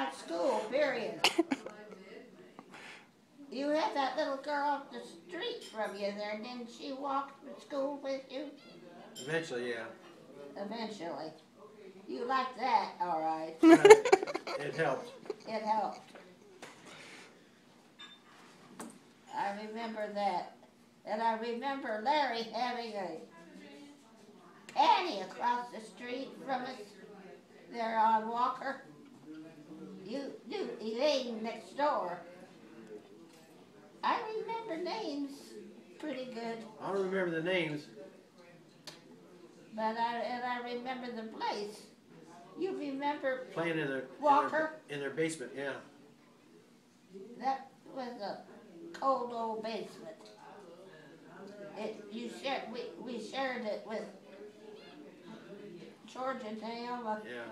like school, period. You had that little girl up the street from you there, didn't she walk to school with you? Eventually, yeah. Eventually. You liked that, all right. It helped. It helped. I remember that. And I remember Larry having a caddy across the street from us there on Walker. You knew Elaine next door. I remember names pretty good. I don't remember the names. But I remember the place. You remember Playing in Walker? In their basement, yeah. That was a cold old basement. We shared it with George and Naomi. Yeah.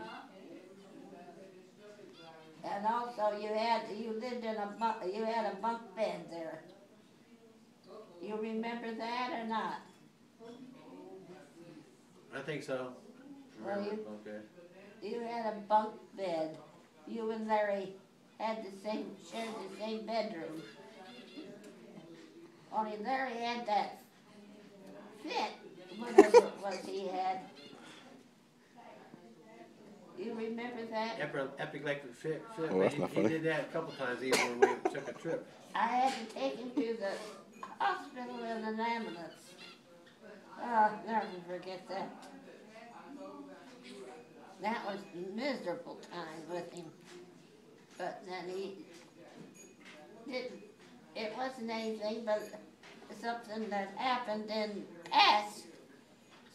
And also you lived in you had a bunk bed there. You remember that or not? I think so. Well, Okay. You had a bunk bed. You and Larry shared the same bedroom. Only Larry had that fit, whatever it was he had. You remember that? Epileptic fit. Oh, that's not funny. He did that a couple times even when we took a trip. I had to take him to the hospital in an ambulance. Oh, I'll never forget that. That was a miserable time with him. But then he didn't, it wasn't anything but something that happened and passed.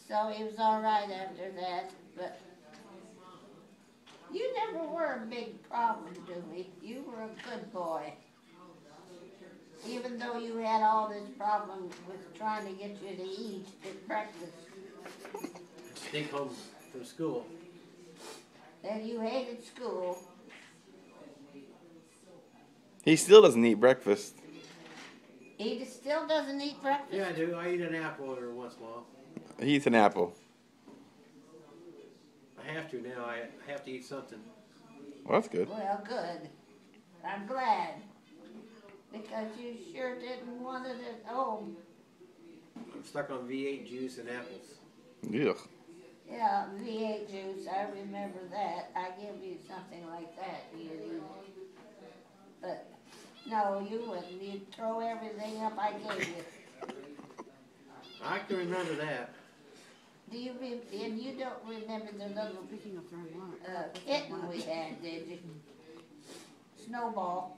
So he was all right after that. But you never were a big problem, Dewey. You were a good boy. Even though you had all this problem with trying to get you to eat at breakfast. Sneak home from school. And you hated school. He still doesn't eat breakfast. He still doesn't eat breakfast? Yeah, I do. I eat an apple every once in a while. He eats an apple. I have to now. I have to eat something. Well, that's good. Well, good. I'm glad. Because you sure didn't want it at home. I'm stuck on V8 juice and apples. Ugh. Yeah, V8 juice, I remember that. I give you something like that. But no, you wouldn't. You'd throw everything up I gave you. I can remember that. Do you and you don't remember the little kitten we had, did you? Snowball.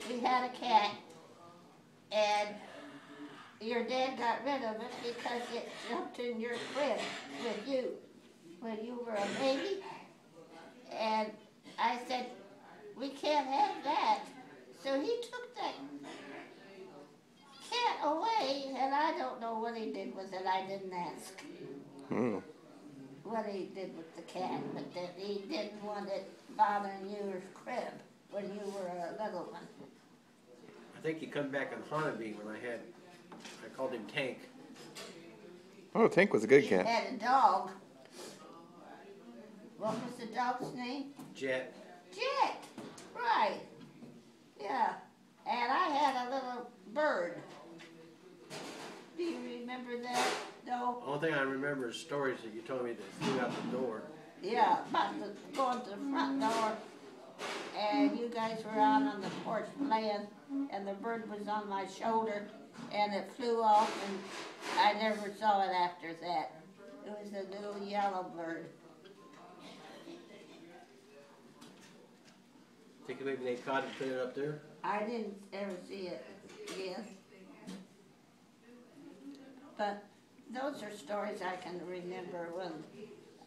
We had a cat, and your dad got rid of it because it jumped in your crib with you when you were a baby. And I said, we can't have that. So he took that cat away, and I don't know what he did with it. I didn't ask what he did with the cat, but that he didn't want it bothering your crib when you were a little one. I think he come back and haunted me when I called him Tank. Oh, Tank was a good He cat. had a dog. What was the dog's name? Jet. Jet. Right. Yeah. And I had a little bird. Do you remember that? No? The only thing I remember is stories that you told me that flew out the door. Yeah, about going to the front door. And you guys were out on the porch playing, and the bird was on my shoulder, and it flew off, and I never saw it after that. It was a little yellow bird. Think maybe they caught it and put it up there? I didn't ever see it again. But those are stories I can remember when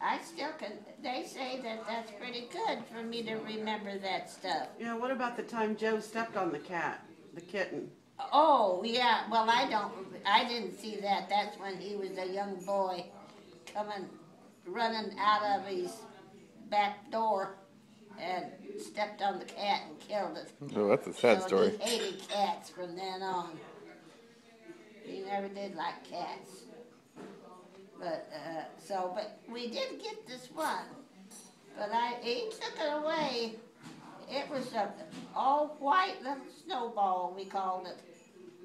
I still can. They say that that's pretty good for me to remember that stuff. Yeah, what about the time Joe stepped on the cat, the kitten? Oh, yeah, well I didn't see that. That's when he was a young boy running out of his back door and stepped on the cat and killed it. Oh, that's a sad story. He hated cats from then on. He never did like cats. But we did get this one. But he took it away It was a all white little snowball, we called it.